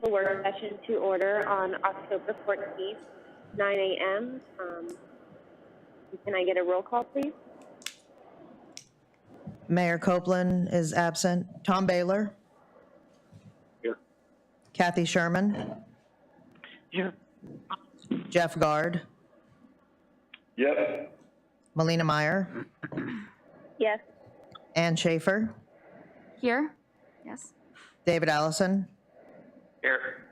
the work session to order on October 14th, 9 a.m. Can I get a roll call, please? Mayor Copeland is absent. Tom Baylor? Here. Kathy Sherman? Here. Jeff Gard? Yep. Melina Meyer? Yes. Ann Schaefer? Here. Yes. David Allison? Here.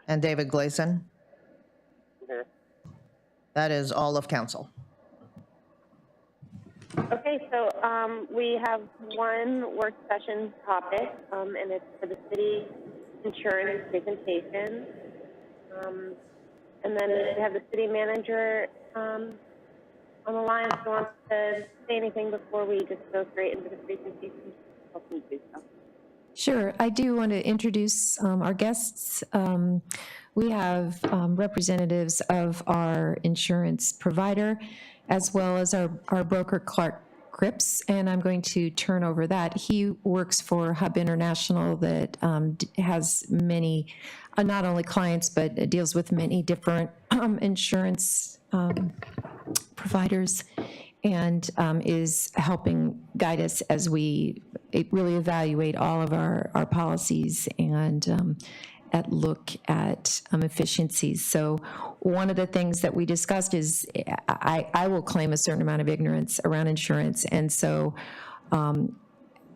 And David Gleason? Here. That is all of council. Okay, so we have one work session topic, and it's for the city insurance presentation. And then we have the city manager on the line. If you want to say anything before we just go straight into the presentation, help me do so. Sure. I do want to introduce our guests. We have representatives of our insurance provider, as well as our broker, Clark Cripps, and I'm going to turn over that. He works for Hub International that has many, not only clients, but deals with many different insurance providers, and is helping guide us as we really evaluate all of our policies and look at efficiencies. So one of the things that we discussed is I will claim a certain amount of ignorance around insurance. And so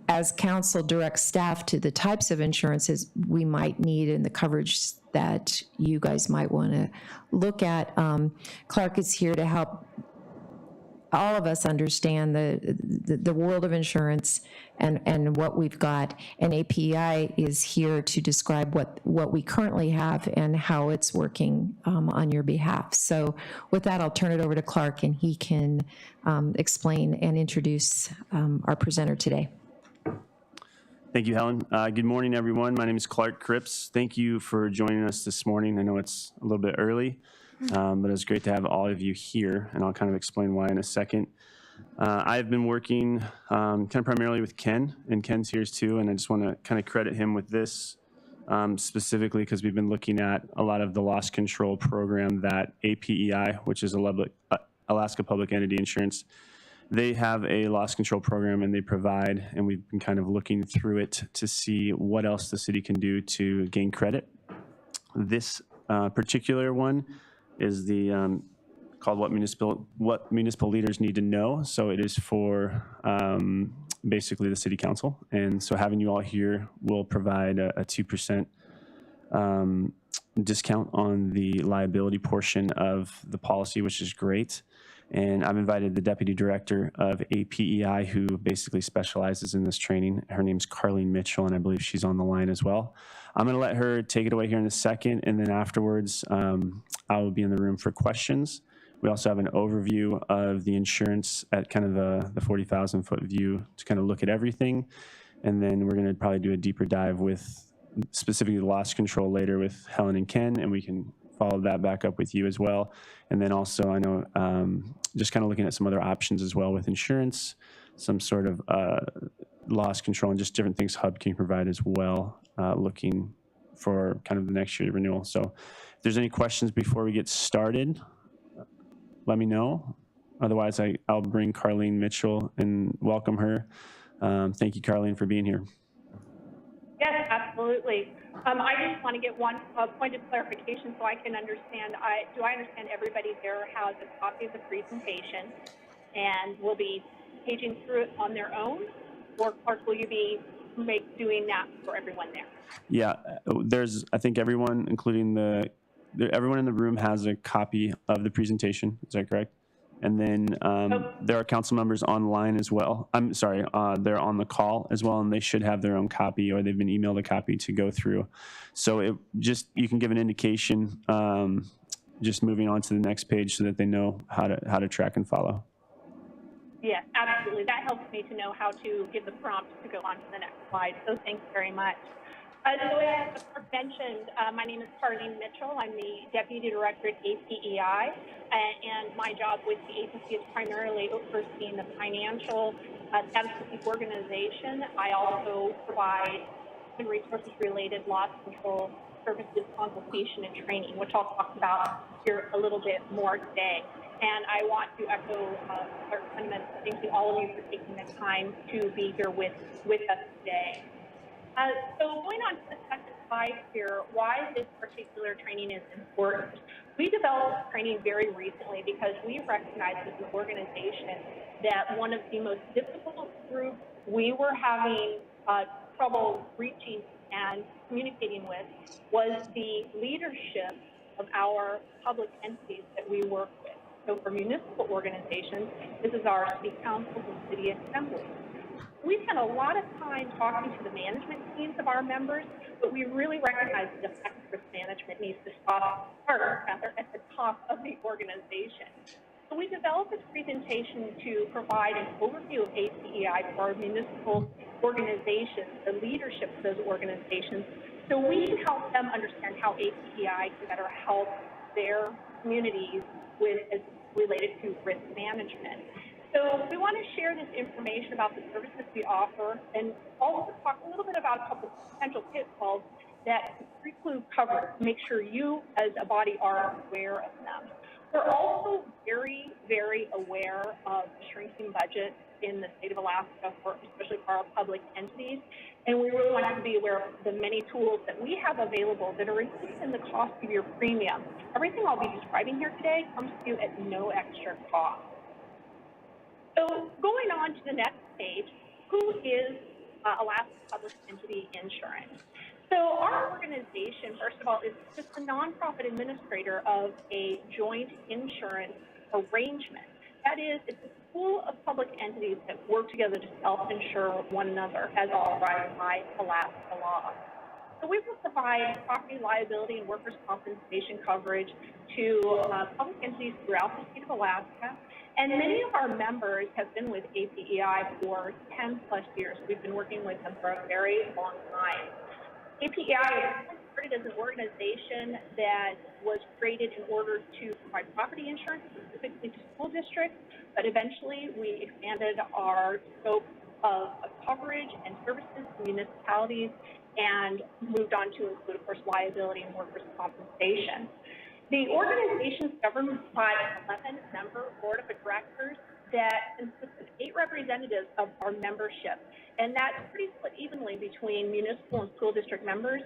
as council directs staff to the types of insurances we might need and the coverage that you guys might want to look at, Clark is here to help all of us understand the world of insurance and what we've got, and API is here to describe what we currently have and how it's working on your behalf. So with that, I'll turn it over to Clark, and he can explain and introduce our presenter today. Thank you, Helen. Good morning, everyone. My name is Clark Cripps. Thank you for joining us this morning. I know it's a little bit early, but it's great to have all of you here, and I'll kind of explain why in a second. I've been working kind of primarily with Ken, and Ken's here too, and I just want to kind of credit him with this specifically because we've been looking at a lot of the loss control program that APEI, which is Alaska Public Entity Insurance, they have a loss control program and they provide, and we've been kind of looking through it to see what else the city can do to gain credit. This particular one is the called what municipal leaders need to know. So it is for basically the city council. And so having you all here will provide a 2% discount on the liability portion of the policy, which is great. And I've invited the deputy director of APEI, who basically specializes in this training. Her name's Carlene Mitchell, and I believe she's on the line as well. I'm going to let her take it away here in a second, and then afterwards, I will be in the room for questions. We also have an overview of the insurance at kind of the 40,000-foot view to kind of look at everything. And then we're going to probably do a deeper dive with specifically the loss control later with Helen and Ken, and we can follow that back up with you as well. And then also, I know, just kind of looking at some other options as well with insurance, some sort of loss control, and just different things Hub can provide as well, looking for kind of the next year renewal. So if there's any questions before we get started, let me know. Otherwise, I'll bring Carlene Mitchell and welcome her. Thank you, Carlene, for being here. Yes, absolutely. I just want to get one point of clarification so I can understand. Do I understand everybody there has a copy of the presentation and will be paging through it on their own? Or, Clark, will you be doing that for everyone there? Yeah, I think everyone, including everyone in the room has a copy of the presentation. Is that correct? And then there are council members online as well. I'm sorry, they're on the call as well, and they should have their own copy, or they've been emailed a copy to go through. So you can give an indication, just moving on to the next page so that they know how to track and follow. Yes, absolutely. That helps me to know how to give the prompt to go on to the next slide. So thanks very much. So as mentioned, my name is Carlene Mitchell. I'm the Deputy Director at APEI, and my job with the agency is primarily overseeing the financial status of the organization. I also provide human resources related loss control services, consultation, and training, which I'll talk about here a little bit more today. And I want to echo our sentiments, thanking all of you for taking the time to be here with us today. So going on to the second slide here, why this particular training is important. We developed training very recently because we recognized as an organization that one of the most difficult groups we were having trouble reaching and communicating with was the leadership of our public entities that we work with. So for municipal organizations, this is our city councils and city assemblies. We spend a lot of time talking to the management teams of our members, but we really recognize that effective risk management needs to start at the top of the organization. So we developed this presentation to provide an overview of APEI for our municipal organizations, the leadership of those organizations, so we can help them understand how APEI can better help their communities with as related to risk management. So we want to share this information about the services we offer and also talk a little bit about a couple of potential pitfalls that preclude coverage, make sure you as a body are aware of them. We're also very, very aware of the shrinking budget in the state of Alaska, especially for our public entities, and we really want you to be aware of the many tools that we have available that are included in the cost of your premium. Everything I'll be describing here today comes to you at no extra cost. So going on to the next page, who is Alaska Public Entity Insurance? So our organization, first of all, is just a nonprofit administrator of a joint insurance arrangement. That is, it's a pool of public entities that work together to self-insure one another as authorized by Alaska law. So we will provide property liability and workers' compensation coverage to public entities throughout the state of Alaska. And many of our members have been with APEI for 10 plus years. We've been working with them for a very long time. APEI started as an organization that was created in order to provide property insurance specifically to school districts, but eventually we expanded our scope of coverage and services to municipalities and moved on to include, of course, liability and workers' compensation. The organization is governed by an 11-member board of directors that consists of 8 representatives of our membership, and that's pretty split evenly between municipal and school district members,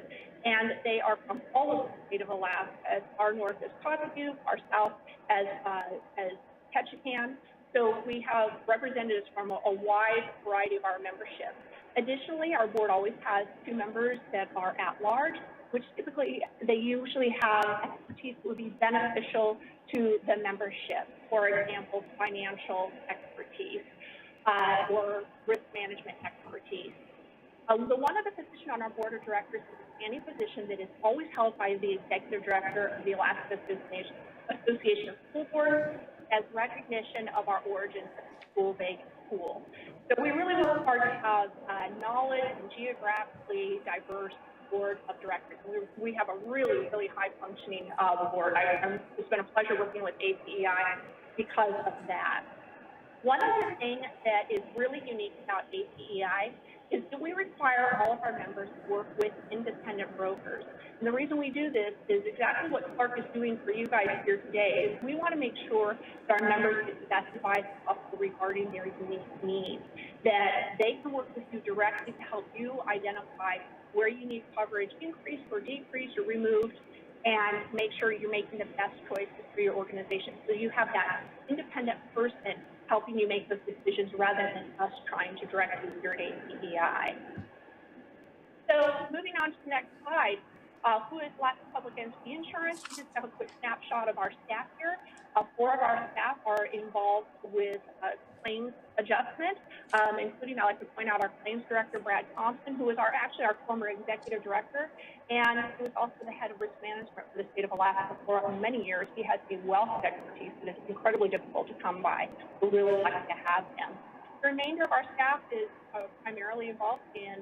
and they are from all over the state of Alaska. As far north as Cordova, our south as Ketchikan. So we have representatives from a wide variety of our membership. Additionally, our board always has 2 members that are at large, which typically they usually have expertise that would be beneficial to the membership. For example, financial expertise or risk management expertise. The one other position on our board of directors is a standing position that is always held by the executive director of the Alaska Association of School Boards as recognition of our origins as a school-based pool. So we really work hard to have knowledge and geographically diverse board of directors. We have a really, really high-functioning board. It's been a pleasure working with APEI because of that. One other thing that is really unique about APEI is that we require all of our members to work with independent brokers. And the reason we do this is exactly what Clark is doing for you guys here today, is we want to make sure that our members get the best advice possible regarding their unique needs, that they can work with you directly to help you identify where you need coverage increased or decreased or removed, and make sure you're making the best choices for your organization. So you have that independent person helping you make those decisions rather than us trying to direct you through APEI. So moving on to the next slide, who is Alaska Public Entity Insurance? We just have a quick snapshot of our staff here. 4 of our staff are involved with claims adjustment, including, I like to point out, our claims director, Brad Thompson, who is actually our former executive director, and who is also the head of risk management for the state of Alaska for many years. He has a wealth of expertise that is incredibly difficult to come by. We're really lucky to have him. The remainder of our staff is primarily involved in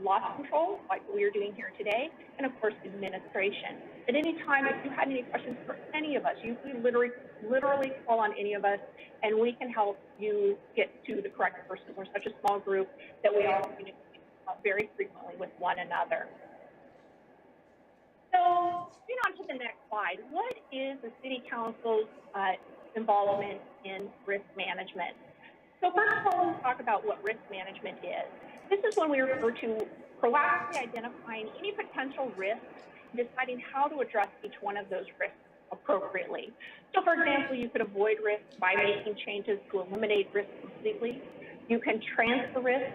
loss control, like we are doing here today, and of course administration. At any time, if you had any questions for any of us, you can literally call on any of us, and we can help you get to the correct person. We're such a small group that we all communicate very frequently with one another. to the next slide. What is the City Council's involvement in risk management? So first of all, let's talk about what risk management is. This is when we refer to proactively identifying any potential risks, deciding how to address each one of those risks appropriately. So for example, you could avoid risk by making changes to eliminate risk completely. You can transfer risk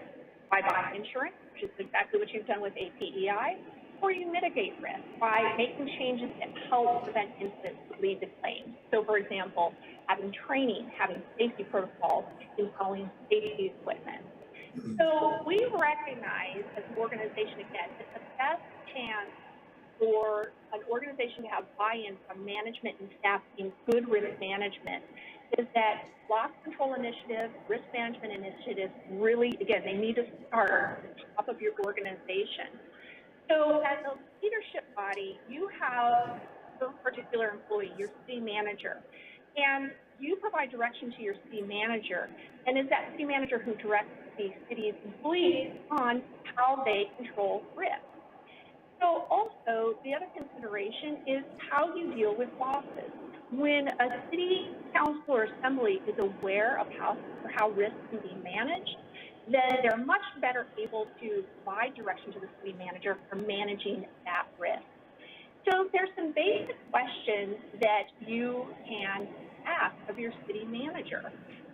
by buying insurance, which is exactly what you've done with APEI, or you mitigate risk by making changes that help prevent incidents that lead to claims. So for example, having training, having safety protocols, installing safety equipment. So we recognize as an organization, again, that the best chance for an organization to have buy-in from management and staff in good risk management is that loss control initiatives, risk management initiatives really, again, they need to start at the top of your organization. So as a leadership body, you have your particular employee, your city manager, and you provide direction to your city manager, and it's that city manager who directs the city's employees on how they control risk. So also, the other consideration is how you deal with losses. When a city council or assembly is aware of how risk can be managed, then they're much better able to provide direction to the city manager for managing that risk. So there's some basic questions that you can ask of your city manager.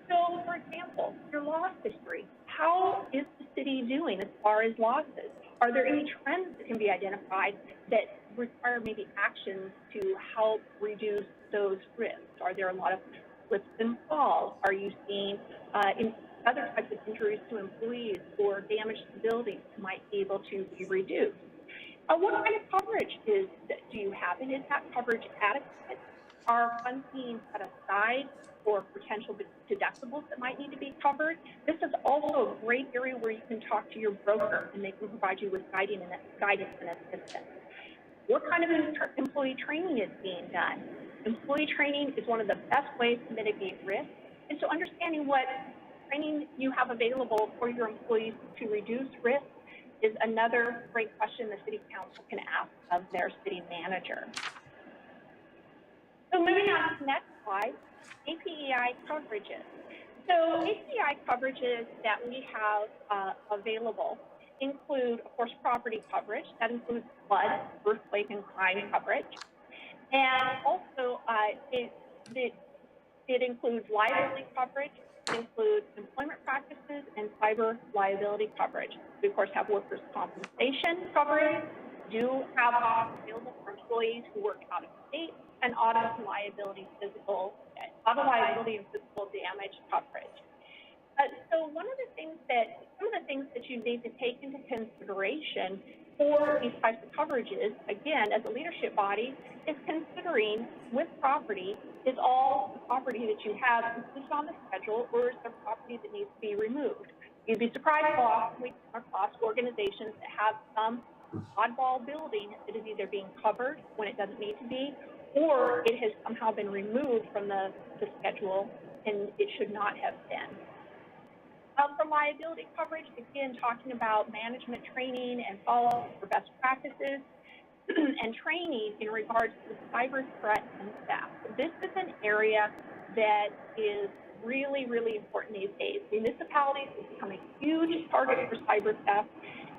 So for example, your loss history. How is the city doing as far as losses? Are there any trends that can be identified that require maybe actions to help reduce those risks? Are there a lot of slips and falls? Are you seeing other types of injuries to employees or damage to buildings might be able to be reduced? What kind of coverage do you have, and is that coverage adequate? Are funds being set aside for potential deductibles that might need to be covered? This is also a great area where you can talk to your broker and they can provide you with guidance and assistance. What kind of employee training is being done? Employee training is one of the best ways to mitigate risk, and so understanding what training you have available for your employees to reduce risk is another great question the City Council can ask of their city manager. So moving on to the next slide, APEI coverages. So APEI coverages that we have available include, of course, property coverage. That includes flood, earthquake, and crime coverage. And also, it includes liability coverage. It includes employment practices and cyber liability coverage. We, of course, have workers' compensation coverage, do have options available for employees who work out of state, and auto liability and physical damage coverage. So some of the things that you need to take into consideration for these types of coverages, again, as a leadership body, is considering with property, is all the property that you have included on the schedule, or is there property that needs to be removed? You'd be surprised how often we come across organizations that have some oddball building that is either being covered when it doesn't need to be, or it has somehow been removed from the schedule and it should not have been. For liability coverage, again, talking about management training and follow-up for best practices and training in regards to cyber threats and theft. This is an area that is really, really important these days. Municipalities have become a huge target for cyber theft,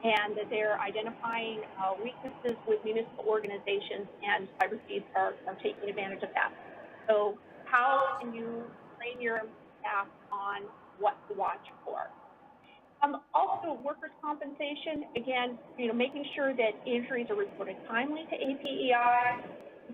and that they're identifying weaknesses with municipal organizations, and cyber thieves are taking advantage of that. So how can you train your staff on what to watch for? Also, workers' compensation, again, making sure that injuries are reported timely to APEI,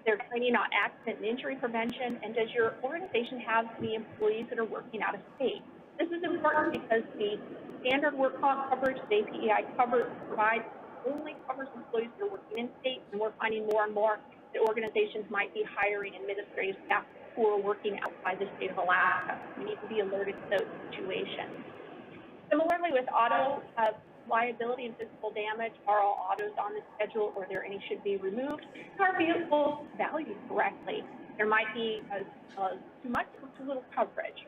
they're training on accident and injury prevention, and does your organization have the employees that are working out of state? This is important because the standard work comp coverage the APEI provides only covers employees that are working in state, and we're finding more and more that organizations might be hiring administrative staff who are working outside the state of Alaska. We need to be alerted to those situations. Similarly, with auto liability and physical damage, are all autos on the schedule, or there any should be removed? Are vehicles valued correctly? There might be too much or too little coverage.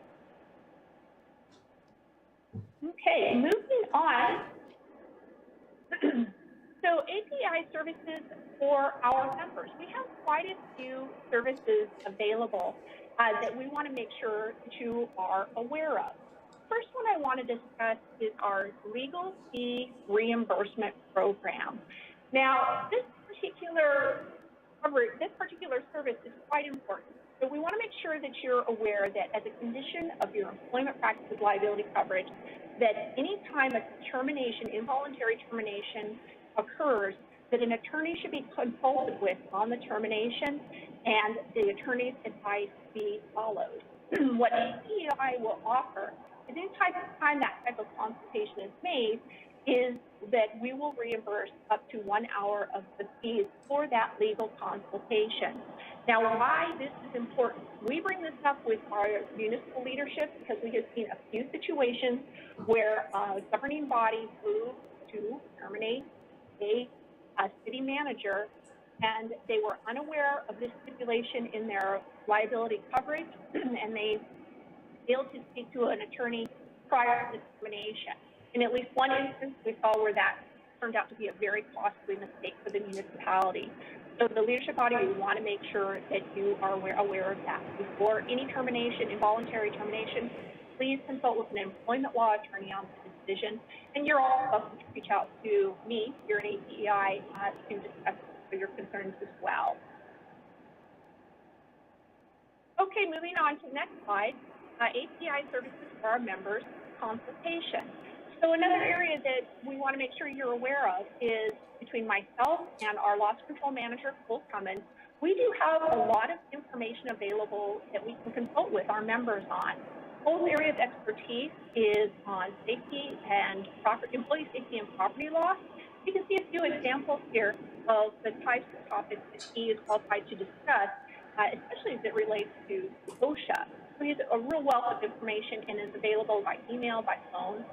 Okay, moving on. So API services for our members. We have quite a few services available that we want to make sure that you are aware of. First one I want to discuss is our legal fee reimbursement program. Now, this particular service is quite important. So we want to make sure that you're aware that as a condition of your employment practices liability coverage, that any time a termination, involuntary termination occurs, that an attorney should be consulted with on the termination and the attorney's advice be followed. What APEI will offer is any time that type of consultation is made is that we will reimburse up to 1 hour of the fees for that legal consultation. Now, why this is important, we bring this up with our municipal leadership because we have seen a few situations where a governing body moved to terminate a city manager, and they were unaware of this stipulation in their liability coverage, and they failed to speak to an attorney prior to termination. In at least one instance, we saw where that turned out to be a very costly mistake for the municipality. So the leadership body, we want to make sure that you are aware of that. Before any termination, involuntary termination, please consult with an employment law attorney on the decision. And you're also welcome to reach out to me here at APEI to discuss your concerns as well. Okay, moving on to the next slide, APEI services for our members, consultation. So another area that we want to make sure you're aware of is between myself and our loss control manager, Cole Cummins, we do have a lot of information available that we can consult with our members on. Cole's area of expertise is on safety and employee safety and property law. You can see a few examples here of the types of topics that he is qualified to discuss, especially as it relates to OSHA. So he has a real wealth of information and is available by email, by phone.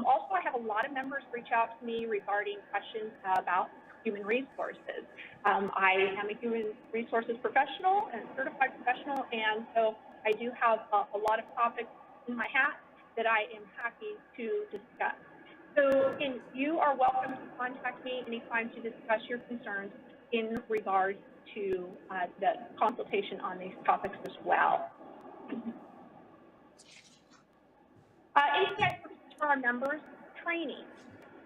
Also, I have a lot of members reach out to me regarding questions about human resources. I am a human resources professional and certified professional, and so I do have a lot of topics in my hat that I am happy to discuss. So you are welcome to contact me anytime to discuss your concerns in regards to the consultation on these topics as well. API services for our members, training.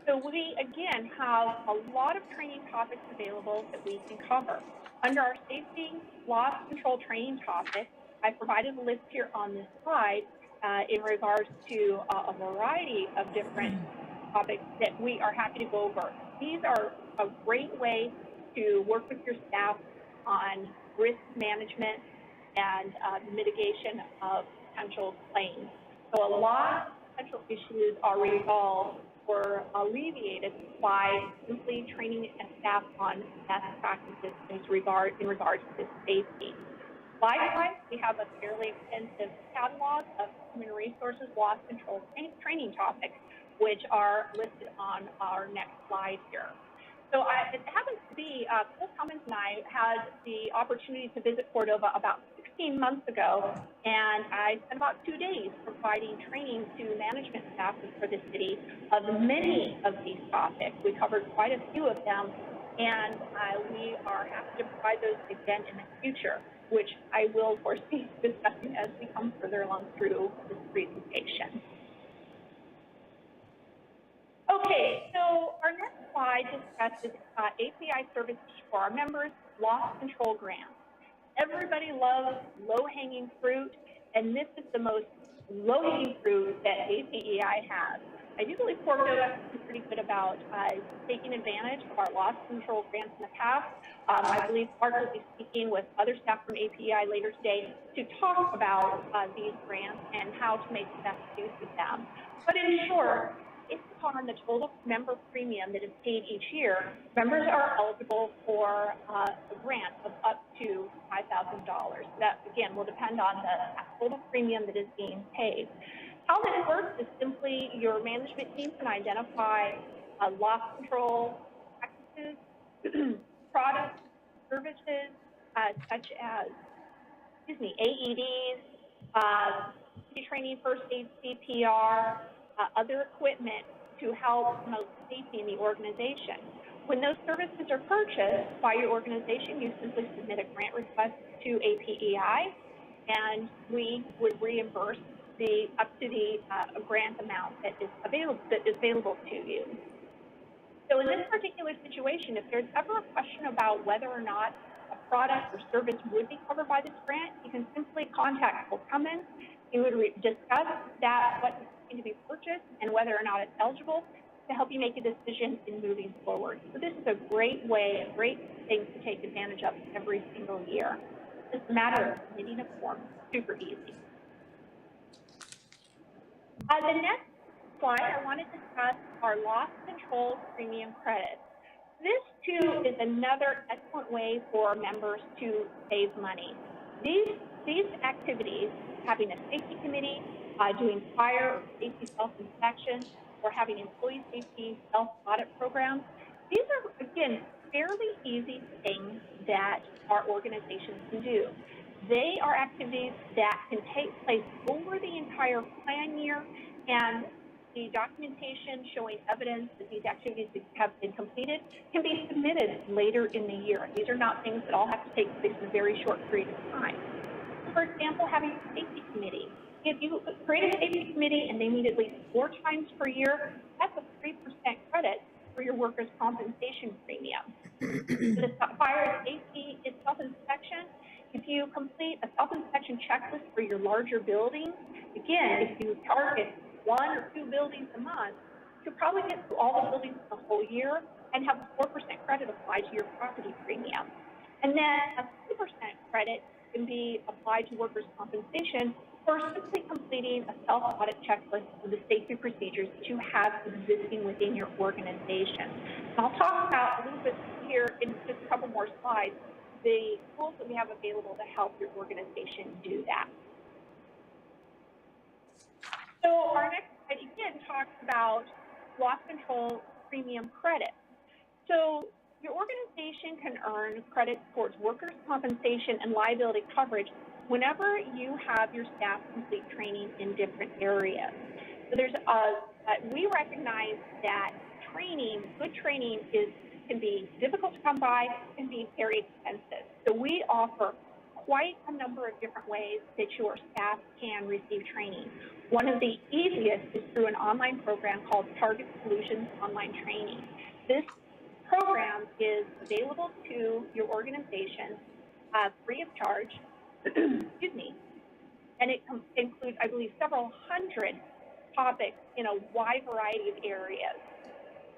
So we, again, have a lot of training topics available that we can cover. Under our safety loss control training topic, I provided a list here on this slide in regards to a variety of different topics that we are happy to go over. These are a great way to work with your staff on risk management and mitigation of potential claims. So a lot of potential issues are resolved or alleviated by simply training a staff on best practices in regards to safety. Likewise, we have a fairly extensive catalog of human resources loss control training topics, which are listed on our next slide here. So it happens to be, Cole Cummins and I had the opportunity to visit Cordova about 16 months ago, and I spent about 2 days providing training to management staff for the city of many of these topics. We covered quite a few of them, and we are happy to provide those again in the future, which I will, of course, be discussing as we come further along through this presentation. Okay, so our next slide discusses API services for our members, loss control grants. Everybody loves low-hanging fruit, and this is the most low-hanging fruit that APEI has. I do believe Cordova is pretty good about taking advantage of our loss control grants in the past. I believe Mark will be speaking with other staff from APEI later today to talk about these grants and how to make the best use of them. But in short, based upon the total member premium that is paid each year, members are eligible for a grant of up to $5,000. That, again, will depend on the total premium that is being paid. How this works is simply your management team can identify loss control practices, products, services, such as, AEDs, training, first aid, CPR, other equipment to help promote safety in the organization. When those services are purchased by your organization, you simply submit a grant request to APEI, and we would reimburse up to the grant amount that is available to you. So in this particular situation, if there's ever a question about whether or not a product or service would be covered by this grant, you can simply contact Will Cummins. He would discuss what's going to be purchased and whether or not it's eligible to help you make a decision in moving forward. So this is a great way, a great thing to take advantage of every single year. It's just a matter of submitting a form, super easy. The next slide, I want to discuss our loss control premium credit. This too is another excellent way for members to save money. These activities, having a safety committee, doing fire or safety self-inspection, or having employee safety self-audit programs, these are, again, fairly easy things that our organizations can do. They are activities that can take place over the entire plan year, and the documentation showing evidence that these activities have been completed can be submitted later in the year. These are not things that all have to take place in a very short period of time. For example, having a safety committee. If you create a safety committee and they meet at least 4 times per year, that's a 3% credit for your workers' compensation premium. For the fire safety and self-inspection, if you complete a self-inspection checklist for your larger buildings, again, if you target 1 or 2 buildings a month, you'll probably get through all the buildings the whole year and have a 4% credit applied to your property premium. And then a 2% credit can be applied to workers' compensation for simply completing a self-audit checklist of the safety procedures that you have existing within your organization. And I'll talk about a little bit here in just a couple more slides, the tools that we have available to help your organization do that. So our next slide again talks about loss control premium credit. So your organization can earn credit towards workers' compensation and liability coverage whenever you have your staff complete training in different areas. So we recognize that good training can be difficult to come by, can be very expensive. So we offer quite a number of different ways that your staff can receive training. One of the easiest is through an online program called Target Solutions Online Training. This program is available to your organization free of charge, excuse me, and it includes, I believe, several hundred topics in a wide variety of areas,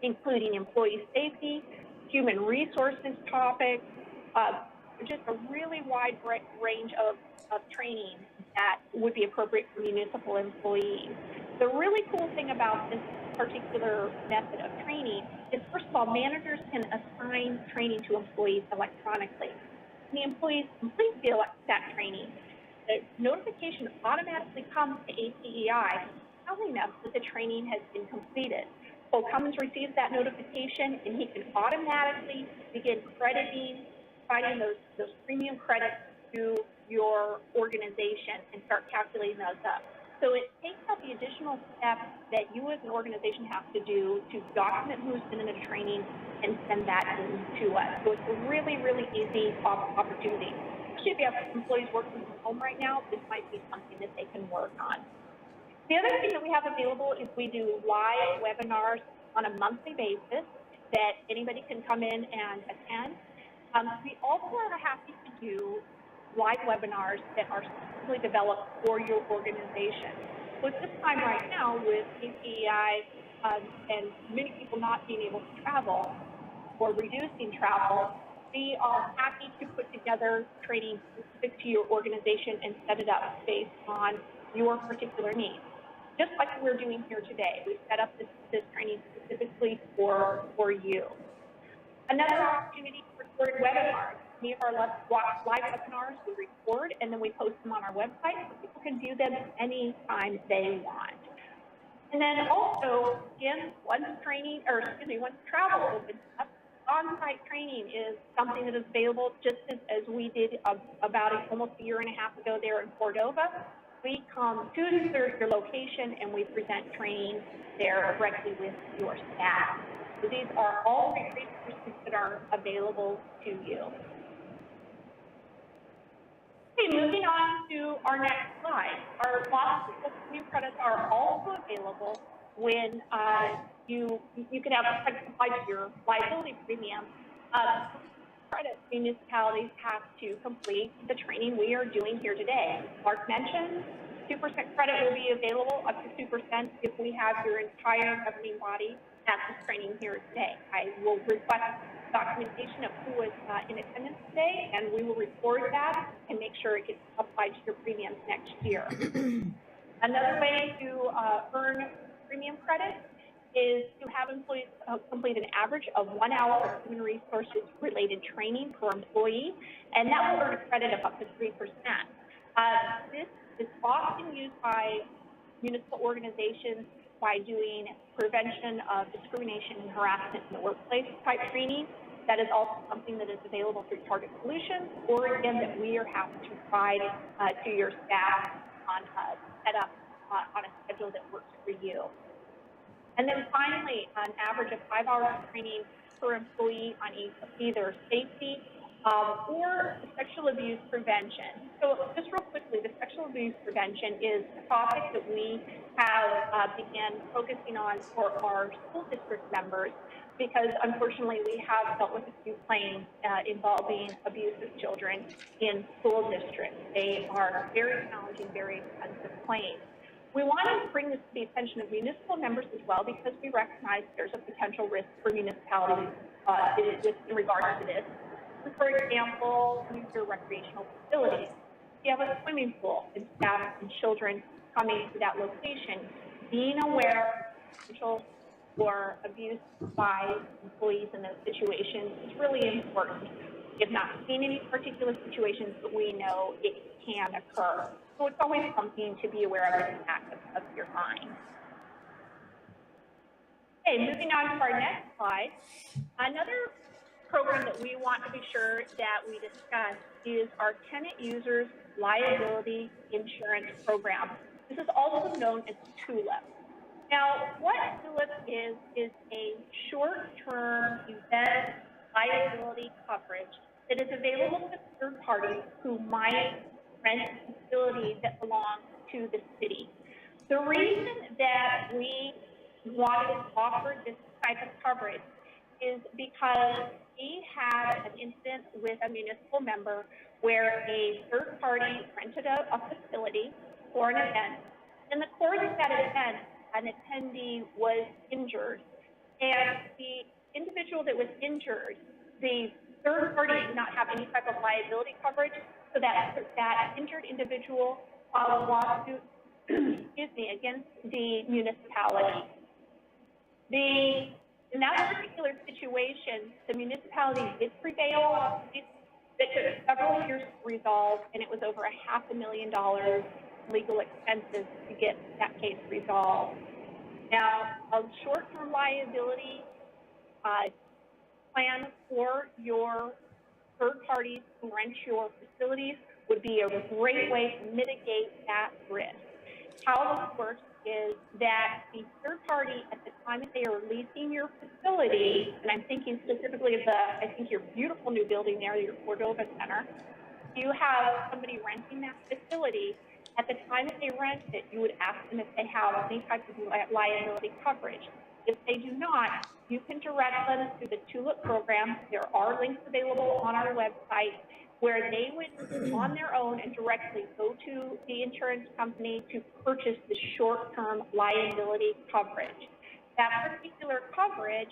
including employee safety, human resources topics, just a really wide range of training that would be appropriate for municipal employees. The really cool thing about this particular method of training is, first of all, managers can assign training to employees electronically. When the employees complete that training, the notification automatically comes to APEI telling us that the training has been completed. So Cummins receives that notification, and he can automatically begin providing those premium credits to your organization and start calculating those up. So it takes out the additional steps that you as an organization have to do to document who's been in a training and send that in to us. So it's a really, really easy opportunity. Especially if you have employees working from home right now, this might be something that they can work on. The other thing that we have available is we do live webinars on a monthly basis that anybody can come in and attend. We also are happy to do live webinars that are specifically developed for your organization. So at this time right now, with APEI and many people not being able to travel or reducing travel, we are happy to put together training specific to your organization and set it up based on your particular needs. Just like we're doing here today, we set up this training specifically for you. Another opportunity for recorded webinars. Many of our live webinars we record and then we post them on our website so people can view them anytime they want. And then also, again, once travel opens up, on-site training is something that is available just as we did about almost a year and a half ago there in Cordova. We come to your location and we present training there directly with your staff. So these are all great resources that are available to you. Okay, moving on to our next slide. Our loss new credits are also available when you can have credits applied to your liability premium. Credit municipalities have to complete the training we are doing here today. Mark mentioned 2% credit will be available, up to 2% if we have your entire governing body at this training here today. I will request documentation of who was in attendance today, and we will record that and make sure it gets applied to your premiums next year. Another way to earn premium credit is to have employees complete an average of 1 hour of human resources related training per employee, and that will earn a credit of up to 3%. This is often used by municipal organizations by doing prevention of discrimination and harassment in the workplace type training. That is also something that is available through Target Solutions, or again, that we are happy to provide to your staff on set up on a schedule that works for you. And then finally, an average of 5 hours of training per employee on either safety or sexual abuse prevention. So just real quickly, the sexual abuse prevention is a topic that we have began focusing on for our school district members, because unfortunately we have dealt with a few claims involving abuse of children in school districts. They are very challenging, very expensive claims. We want to bring this to the attention of municipal members as well, because we recognize there's a potential risk for municipalities in regards to this. For example, your recreational facilities. You have a swimming pool and staff and children coming to that location. Being aware of potential or abuse by employees in those situations is really important. We have not seen any particular situations, but we know it can occur. So it's always something to be aware of in the back of your mind. Okay, moving on to our next slide. Another program that we want to be sure that we discuss is our tenant users liability insurance program. This is also known as TULIP. Now, what TULIP is a short-term event liability coverage that is available to third parties who might rent facilities that belong to the city. The reason that we wanted to offer this type of coverage is because we had an incident with a municipal member where a third party rented a facility for an event. In the course of that event, an attendee was injured, and the individual that was injured, the third party did not have any type of liability coverage, so that injured individual filed a lawsuit against the municipality. In that particular situation, the municipality did prevail. It took several years to resolve, and it was over $500,000 legal expenses to get that case resolved. Now, a short-term liability plan for your third parties who rent your facilities would be a great way to mitigate that risk. How this works is that the third party, at the time that they are leasing your facility, and I'm thinking specifically of I think your beautiful new building there, your Cordova Center, you have somebody renting that facility. At the time that they rent it, you would ask them if they have any type of liability coverage. If they do not, you can direct them through the TULIP program. There are links available on our website where they would, on their own and directly, go to the insurance company to purchase the short-term liability coverage. That particular coverage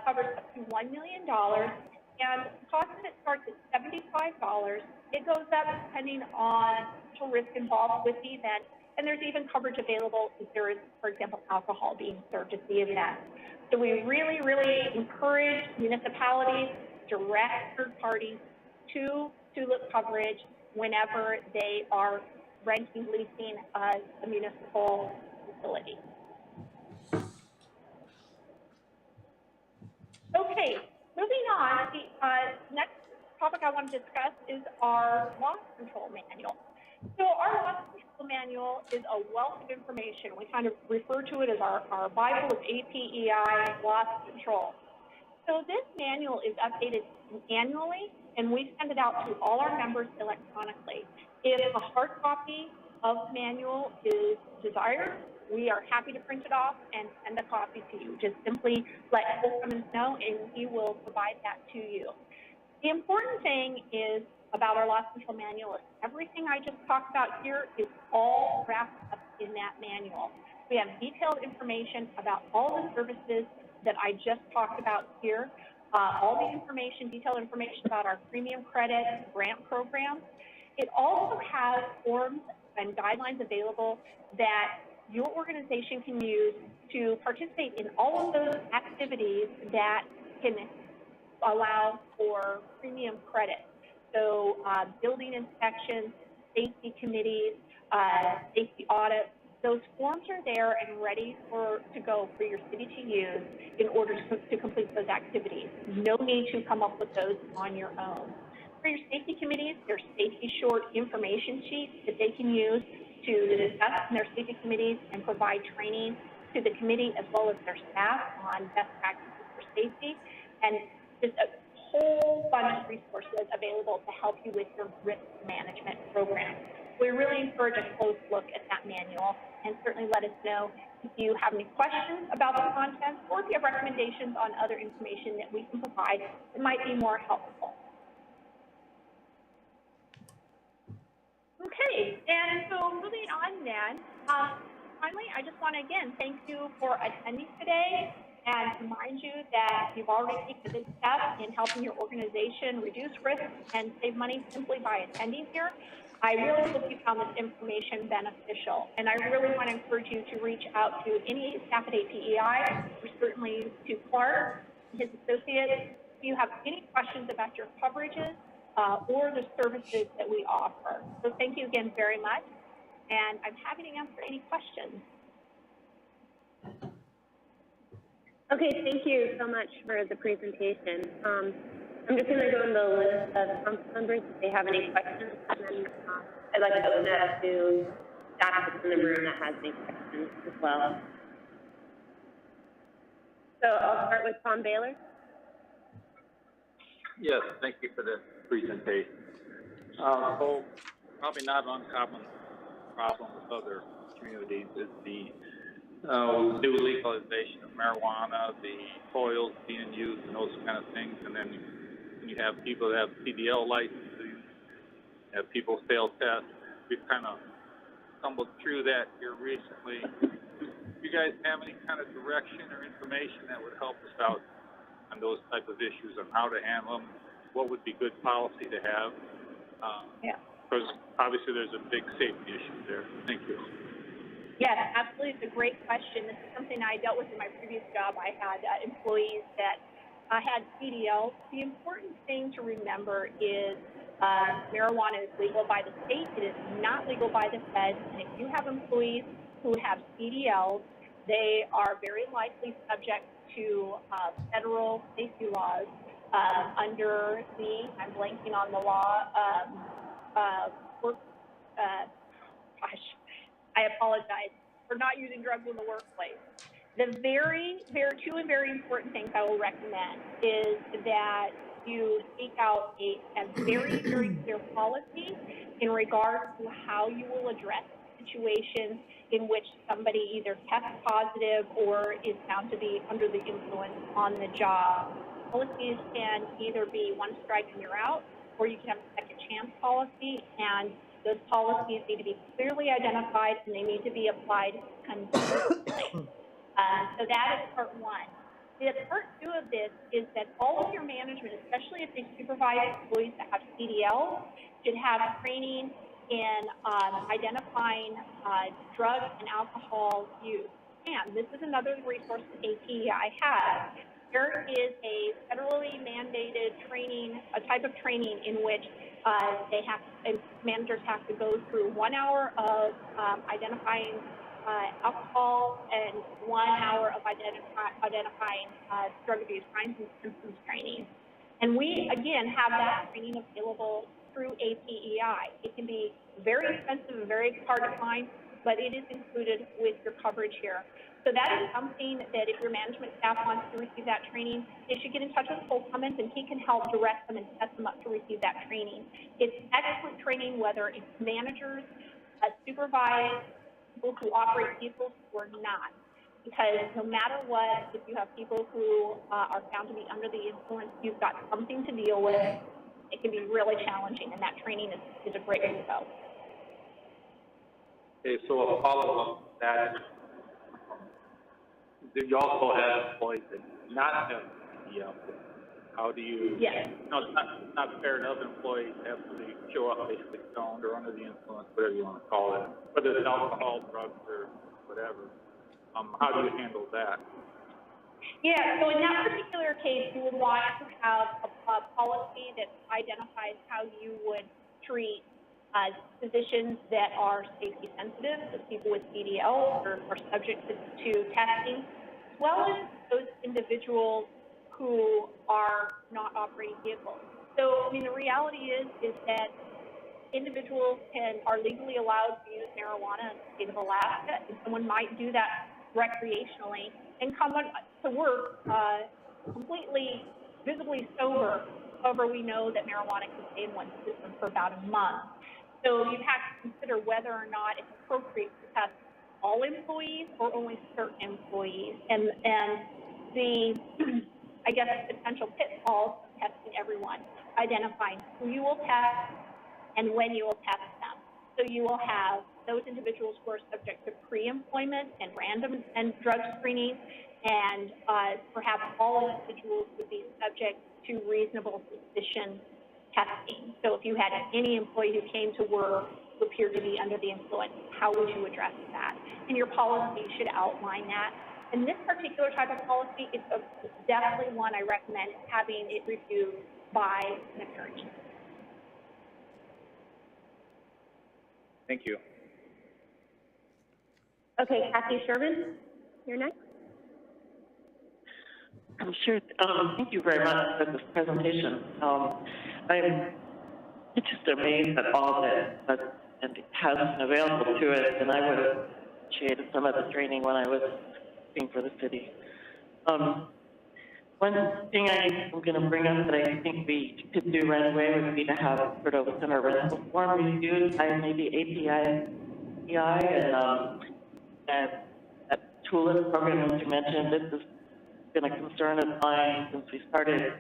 covers up to $1 million, and the cost of it starts at $75. It goes up depending on potential risk involved with the event, and there's even coverage available if there is, for example, alcohol being served at the event. So we really, really encourage municipalities to direct third parties to TULIP coverage whenever they are renting, leasing a municipal facility. Okay, moving on, the next topic I want to discuss is our loss control manual. So our loss control manual is a wealth of information. We kind of refer to it as our Bible of APEI loss control. So this manual is updated annually, and we send it out to all our members electronically. If a hard copy of the manual is desired, we are happy to print it off and send a copy to you. Just simply let Cole Cummins know, and he will provide that to you. The important thing is about our loss control manual is everything I just talked about here is all wrapped up in that manual. We have detailed information about all the services that I just talked about here, all the information, detailed information about our premium credit grant program. It also has forms and guidelines available that your organization can use to participate in all of those activities that can allow for premium credit. So building inspections, safety committees, safety audits, those forms are there and ready to go for your city to use in order to complete those activities. No need to come up with those on your own. For your safety committees, there's safety short information sheets that they can use to discuss in their safety committees and provide training to the committee as well as their staff on best practices for safety, and just a whole bunch of resources available to help you with your risk management program. We really encourage a close look at that manual, and certainly let us know if you have any questions about the content or if you have recommendations on other information that we can provide that might be more helpful. Okay, and so moving on then, finally, I just want to again thank you for attending today and remind you that you've already taken a big step in helping your organization reduce risk and save money simply by attending here. I really hope you found this information beneficial, and I really want to encourage you to reach out to any staff at APEI, or certainly to Clark and his associates, if you have any questions about your coverages or the services that we offer. So thank you again very much, and I'm happy to answer any questions. Okay, thank you so much for the presentation. I'm just going to go on the list of council members if they have any questions, and then I'd like to open it up to staff that's in the room that has any questions as well. So I'll start with Tom Baylor. Yes, thank you for the presentation. So probably not an uncommon problem with other communities is the new legalization of marijuana, the oils being used and those kind of things, and then you have people that have CDL licenses, have people fail tests. We've kind of stumbled through that here recently. Do you guys have any kind of direction or information that would help us out on those type of issues, on how to handle them? What would be good policy to have? Because obviously there's a big safety issue there. Thank you. Yes, absolutely. It's a great question. This is something I dealt with in my previous job. I had employees that had CDLs. The important thing to remember is marijuana is legal by the state. It is not legal by the feds. And if you have employees who have CDLs, they are very likely subject to federal safety laws under the, I'm blanking on the law, I apologize for not using drugs in the workplace. The two very important things I will recommend is that you seek out a very, very clear policy in regards to how you will address situations in which somebody either tests positive or is found to be under the influence on the job. Policies can either be one strike and you're out, or you can have a second chance policy, and those policies need to be clearly identified and they need to be applied consistently. So that is part one. The part two of this is that all of your management, especially if they supervise employees that have CDL, should have training in identifying drug and alcohol use. And this is another resource that APEI has. There is a federally mandated training, a type of training in which managers have to go through 1 hour of identifying alcohol and 1 hour of identifying drug abuse, signs and symptoms training. And we, again, have that training available through APEI. It can be very expensive and very hard to find, but it is included with your coverage here. So that is something that if your management staff wants to receive that training, they should get in touch with Cole Cummins, and he can help direct them and set them up to receive that training. It's excellent training, whether it's managers, supervisors, people who operate vehicles or not. Because no matter what, if you have people who are found to be under the influence, you've got something to deal with. It can be really challenging, and that training is a great way to go. Okay, so a follow-up to that. You also have employees that do not have PDL. How do you? Yes. No, it's not fair to other employees to have to show up basically stoned or under the influence, whatever you want to call it, whether it's alcohol, drugs, or whatever. How do you handle that? Yeah, so in that particular case, you would want to have a policy that identifies how you would treat physicians that are safety sensitive, so people with CDL or subject to testing, as well as those individuals who are not operating vehicles. So, I mean, the reality is that individuals are legally allowed to use marijuana in the state of Alaska, and someone might do that recreationally and come to work completely, visibly sober. However, we know that marijuana can stay in one's system for about a month. So you have to consider whether or not it's appropriate to test all employees or only certain employees. And the, I guess, potential pitfalls of testing everyone, identifying who you will test and when you will test them. So you will have those individuals who are subject to pre-employment and random and drug screening, and perhaps all individuals would be subject to reasonable suspicion testing. So if you had any employee who came to work who appeared to be under the influence, how would you address that? And your policy should outline that. And this particular type of policy is definitely one I recommend having it reviewed by an attorney. Thank you. Okay, Kathy Sherman, you're next. I'm sure. Thank you very much for this presentation. I'm just amazed at all that has been available to us, and I would have appreciated some of the training when I was working for the city. One thing I'm going to bring up that I think we could do right away would be to have Cordova Center rental form reviewed by maybe APEI and that TULIP program that you mentioned. This has been a concern of mine since we started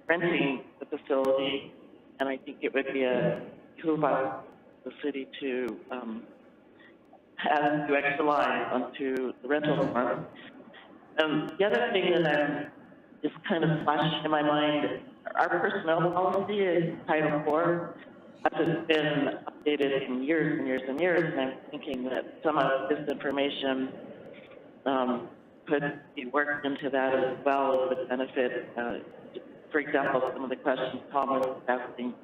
renting the facility, and I think it would be a tool by the city to do extra lines onto the rental form. The other thing that just kind of flashed in my mind, our personnel policy is Title IV. Hasn't been updated in years and years and years, and I'm thinking that some of this information could be worked into that as well as would benefit. For example, some of the questions Tom was asking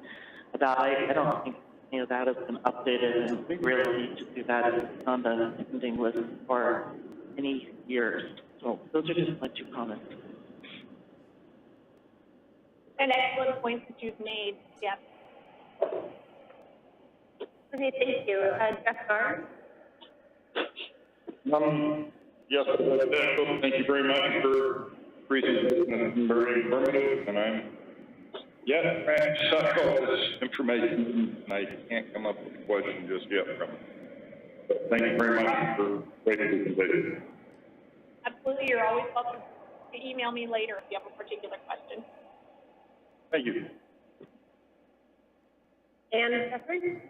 about, I don't think any of that has been updated, and we really need to do that on the pending list for many years. So those are just my 2 comments. And excellent points that you've made, yes. Okay, thank you. Jeff Barr? Yes, thank you very much for presentation. It's very informative, and I'm trying to suck all this information, and I can't come up with a question just yet from it. But thank you very much for waiting to complete. Absolutely, you're always welcome to email me later if you have a particular question. Thank you. Anne Jeffrey?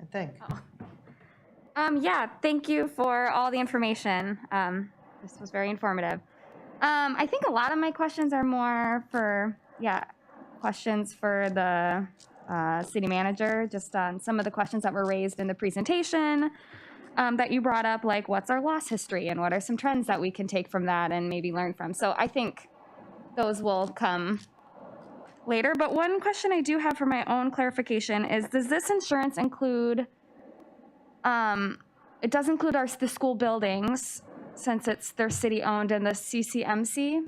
I think. Yeah, thank you for all the information. This was very informative. I think a lot of my questions are more for, questions for the city manager, just on some of the questions that were raised in the presentation that you brought up, like what's our loss history and what are some trends that we can take from that and maybe learn from. So I think those will come later. But one question I do have for my own clarification is, does this insurance include, it does include the school buildings since they're city owned and the CCMC?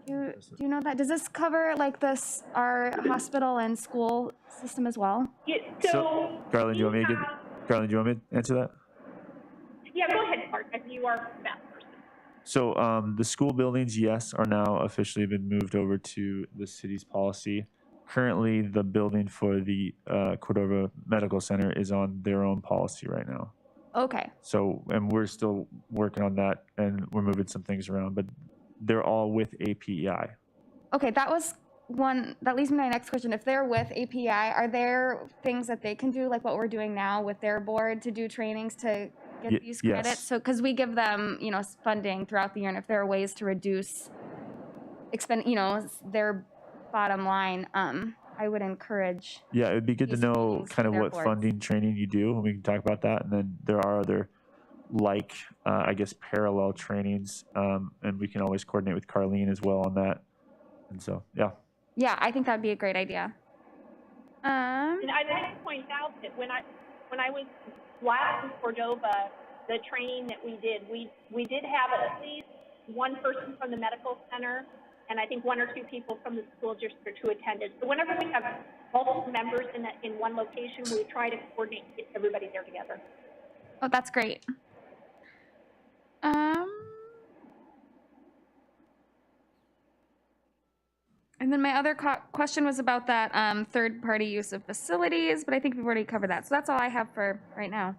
Can Do you know that? Does this cover like this, our hospital and school system as well? Yeah, So, Carlene, do you want me to answer that? Yeah, go ahead, Clark, if you are the best person. So the school buildings, yes, are now officially been moved over to the city's policy. Currently, the building for the Cordova Medical Center is on their own policy right now. Okay. So, and we're still working on that, and we're moving some things around, but they're all with APEI. Okay, that was one, that leads me to my next question. If they're with APEI, are there things that they can do, like what we're doing now with their board, to do trainings to get these credits? Yes. So, because we give them, you know, funding throughout the year, and if there are ways to reduce their bottom line, I would encourage. Yeah, it would be good to these know meetings kind for of their what boards. funding training you do, and we can talk about that. And then there are other, like, I guess, parallel trainings, and we can always coordinate with Carlene as well on that. And so, yeah. Yeah, I think that'd be a great idea. And I'd like to point out that when I was last in Cordova, the training that we did have at least one person from the medical center, and I think one or two people from the school district who attended. So whenever we have multiple members in one location, we try to coordinate and get everybody there together. Oh, that's great. And then my other question was about that third-party use of facilities, but I think we've already covered that. So that's all I have for right now.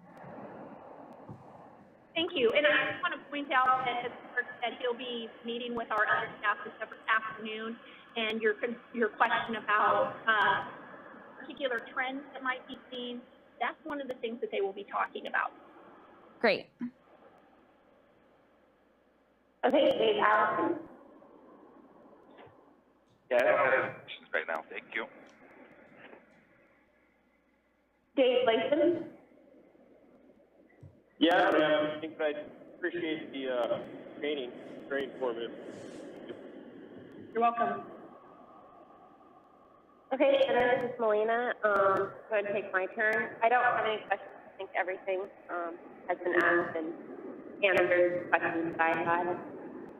Thank you. And I just want to point out that, as Kirk said, he'll be meeting with our other staff this afternoon, and your question about particular trends that might be seen, that's one of the things that they will be talking about. Great. Okay, Dave Allison. Yeah, I don't have any questions right now. Thank you. Dave Layton. Yeah, ma'am. I think I appreciate the training. Very informative. You're welcome. Okay, and then this is Melina. Go ahead and take my turn. I don't have any questions. I think everything has been asked and answered questions that I had.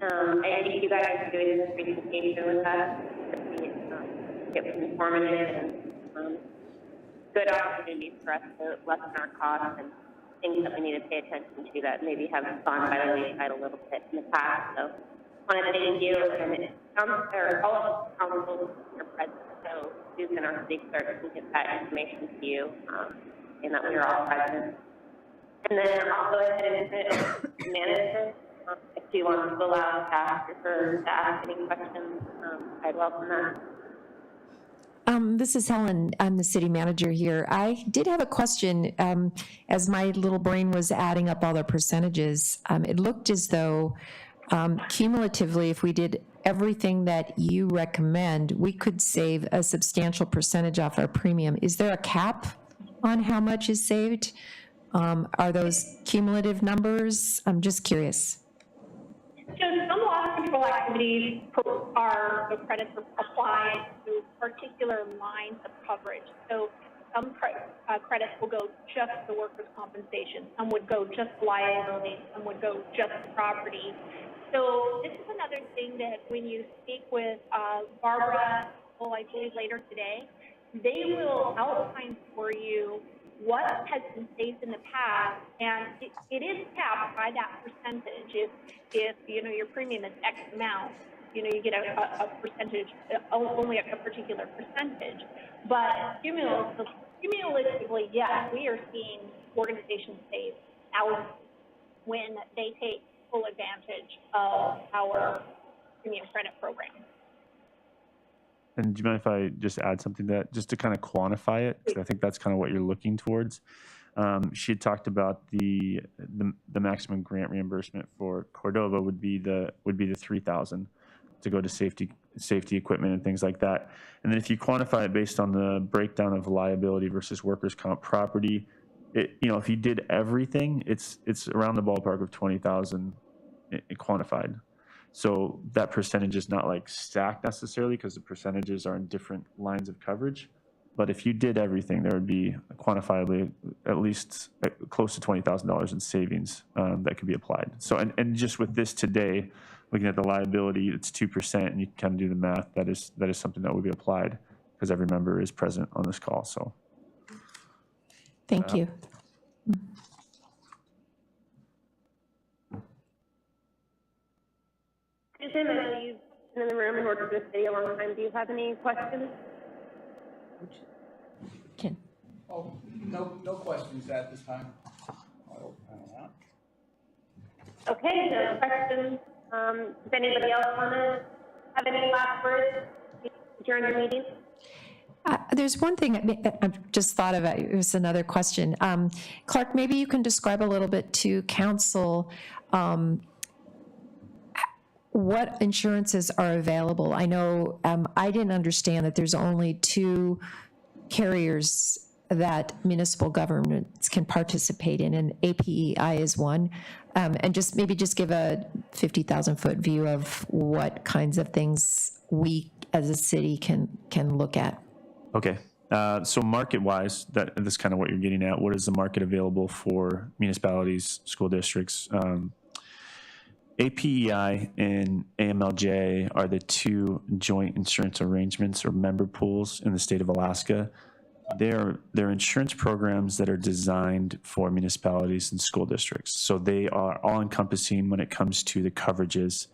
I think you guys are doing this presentation with us. It was informative and good opportunities for us to lessen our costs and things that we need to pay attention to that maybe have gone by the wayside a little bit in the past. So I want to thank you and all of the councils are present. So Susan, our city clerk, can get that information to you, and that we are all present. And then I'll go ahead and hit management. If you want to allow staff to ask any questions, I'd welcome that. This is Helen. I'm the city manager here. I did have a question. As my little brain was adding up all the percentages, it looked as though cumulatively, if we did everything that you recommend, we could save a substantial percentage off our premium. Is there a cap on how much is saved? Are those cumulative numbers? I'm just curious. So some loss control activities are, the credits are applied to particular lines of coverage. So some credits will go just to workers' compensation. Some would go just to liability. Some would go just to property. So this is another thing that when you speak with Barbara, well, I believe later today, they will outline for you what has been saved in the past, and it is capped by that percentage. If you know your premium is X amount, you know you get a percentage, only a particular percentage. But cumulatively, yes, we are seeing organizations save thousands when they take full advantage of our premium credit program. And do you mind if I just add something to that, just to kind of quantify it? Because I think that's kind of what you're looking towards. She had talked about the maximum grant reimbursement for Cordova would be the $3,000 to go to safety equipment and things like that. And then if you quantify it based on the breakdown of liability versus workers' comp property, if you did everything, it's around the ballpark of $20,000 quantified. So that percentage is not like stacked necessarily because the percentages are in different lines of coverage, But if you did everything, there would be quantifiably at least close to $20,000 in savings that could be applied. So, and just with this today, looking at the liability, it's 2%, and you can kind of do the math. That is something that would be applied because every member is present on this call. So, Thank you. Susan, I know you've been in the room and worked with the city a long time. Do you have any questions? Ken. Oh, no questions at this time. Okay, no questions. Does anybody else want to have any last words during the meeting? There's one thing that I've just thought of. It was another question. Clark, maybe you can describe a little bit to council what insurances are available. I know I didn't understand that there's only 2 carriers that municipal governments can participate in, and APEI is one. And just maybe just give a 50,000-foot view of what kinds of things we as a city can look at. okay. So market-wise, that's kind of what you're getting at. What is the market available for municipalities, school districts? APEI and AMLJ are the 2 joint insurance arrangements or member pools in the state of Alaska. They're insurance programs that are designed for municipalities and school districts. So they are all-encompassing when it comes to the coverages.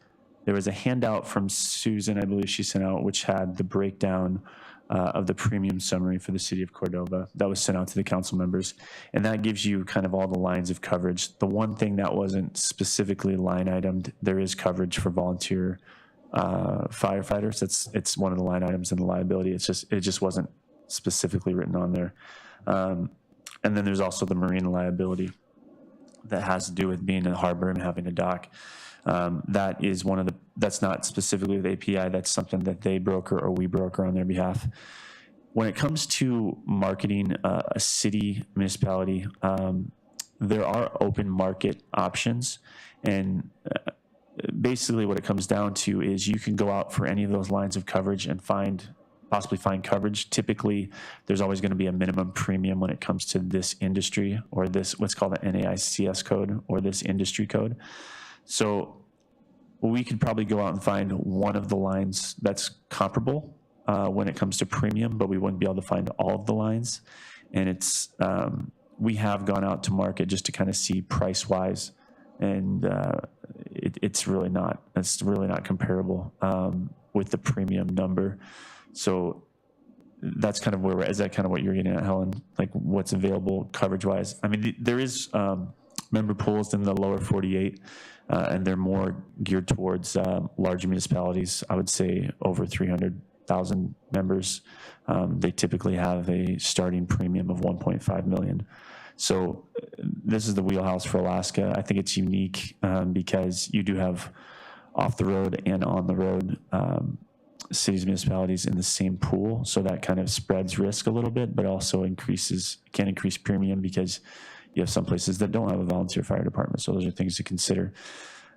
There was a handout from Susan, I believe she sent out, which had the breakdown of the premium summary for the city of Cordova. That was sent out to the council members. And that gives you kind of all the lines of coverage. The one thing that wasn't specifically line itemed, there is coverage for volunteer firefighters. It's one of the line items in the liability. It just wasn't specifically written on there. And then there's also the marine liability that has to do with being a harbor and having a dock. That is that's not specifically with API. That's something that they broker or we broker on their behalf. When it comes to marketing a city, municipality, there are open market options. And basically what it comes down to is you can go out for any of those lines of coverage and possibly find coverage. Typically, there's always going to be a minimum premium when it comes to this industry or this, what's called an NAICS code or this industry code. So we could probably go out and find one of the lines that's comparable when it comes to premium, but we wouldn't be able to find all of the lines. And it's, we have gone out to market just to kind of see price-wise, and it's really not comparable with the premium number. So that's kind of where is that kind of what you're getting at, Helen? Like what's available coverage-wise? I mean, there is member pools in the lower 48, and they're more geared towards larger municipalities. I would say over 300,000 members. They typically have a starting premium of 1.5 million. So this is the wheelhouse for Alaska. I think it's unique because you do have off the road and on the road cities and municipalities in the same pool. So that kind of spreads risk a little bit, but also can increase premium because you have some places that don't have a volunteer fire department. So those are things to consider.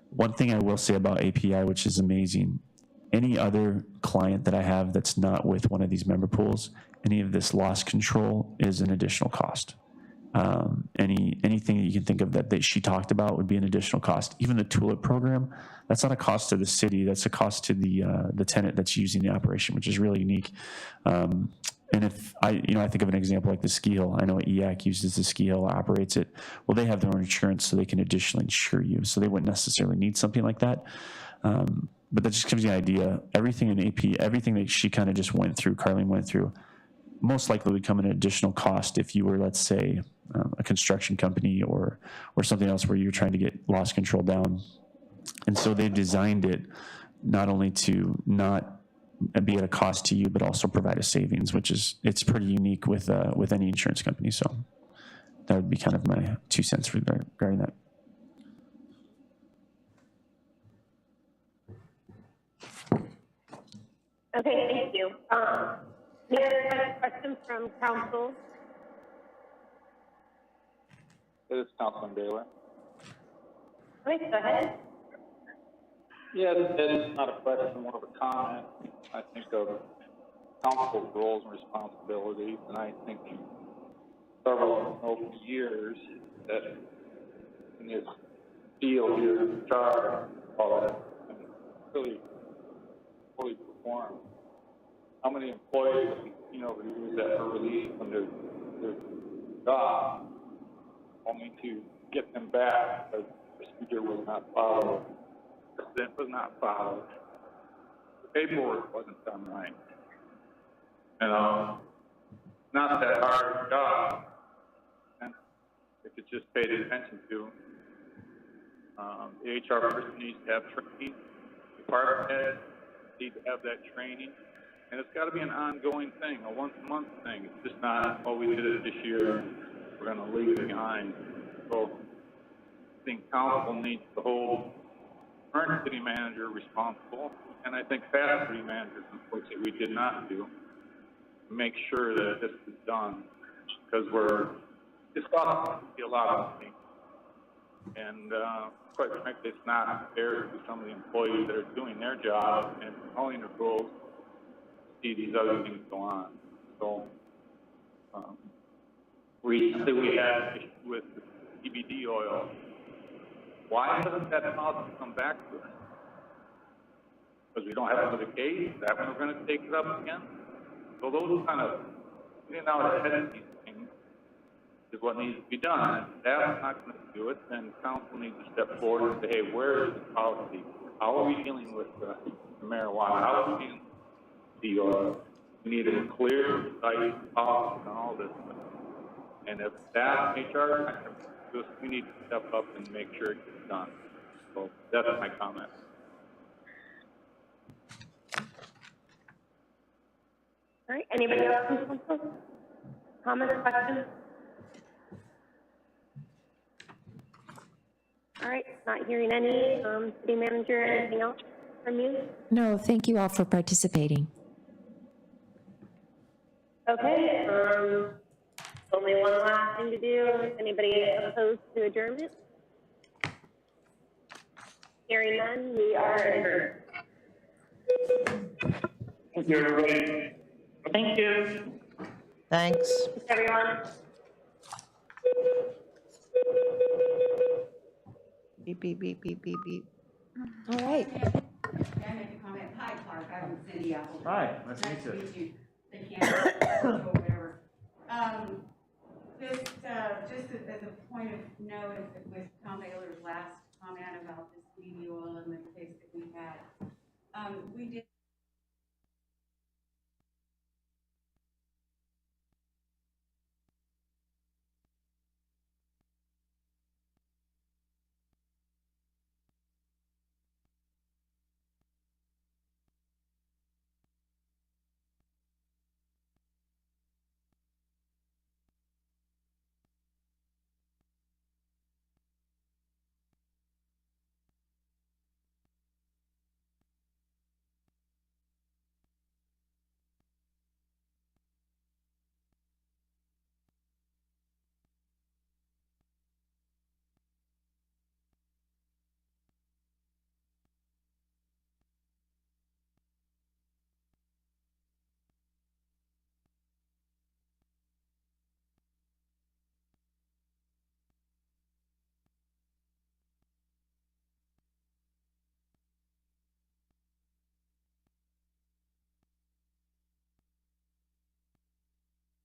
One thing I will say about API, which is amazing, any other client that I have that's not with one of these member pools, any of this loss control is an additional cost. Anything that you can think of that she talked about would be an additional cost. Even the TULIP program, that's not a cost to the city, that's a cost to the tenant that's using the operation, which is really unique. And if I think of an example like the ski hill. I know EAC uses the ski hill, operates it. Well, they have their own insurance, so they can additionally insure you. So they wouldn't necessarily need something like that. But that just gives you an idea. Everything in AP, everything that she kind of just went through, Carlene went through, most likely would come at an additional cost if you were, let's say, a construction company or something else where you're trying to get loss control down. And so they've designed it not only to not be at a cost to you, but also provide a savings, it's pretty unique with any insurance company. So that would be kind of my 2 cents regarding that. Okay, thank you. Any other questions from council? This is Councilman Baylor. Okay, go ahead. Yeah, it's not a question, more of a comment. I think of council's roles and responsibilities, and I think several over the years that in this deal here, in charge, all that, and really fully perform. How many employees have we seen over the years that were released from their job, only to get them back because the procedure was not followed, the precedent was not followed, the paperwork wasn't done right. And not that hard a job, and if it's just paid attention to. The HR person needs to have training, department heads need to have that training, and it's got to be an ongoing thing, a once-a-month thing. It's just not, oh, we did it this year, we're going to leave it behind. So I think council needs to hold current city manager responsible, and I think past city managers, unfortunately, we did not do, to make sure that this is done, because it's costing a lot of money. And quite frankly, it's not fair to some of the employees that are doing their job and following the rules to see these other things go on. So recently we had issues with the CBD oil. Why doesn't that policy come back to us? Because we don't have another case? Is that when we're going to take it up again? So those kind of getting out ahead of these things is what needs to be done. And if that's not going to do it, then council needs to step forward and say, hey, where is the policy? How are we dealing with the marijuana? How are we dealing with the oil? We need a clear, precise policy on all this stuff. And if that HR, we need to step up and make sure it gets done. So that's my comment. All right, anybody else from council? Comments, questions? All right, not hearing any. City manager, anything else from you? No, thank you all for participating. Okay, only one last thing to do. Is anybody opposed to adjournment? Hearing none, we are adjourned. Thank you, everybody. Thank you. Thanks. Thanks, everyone. Beep, beep, beep, beep, beep, beep. All right. May I make a comment? Hi, Clark, I'm Cindy Apple. Hi, nice to meet you. The camera, or whatever. Just as a point of note, with Tom Baylor's last comment about this CBD oil and the case that we had, we did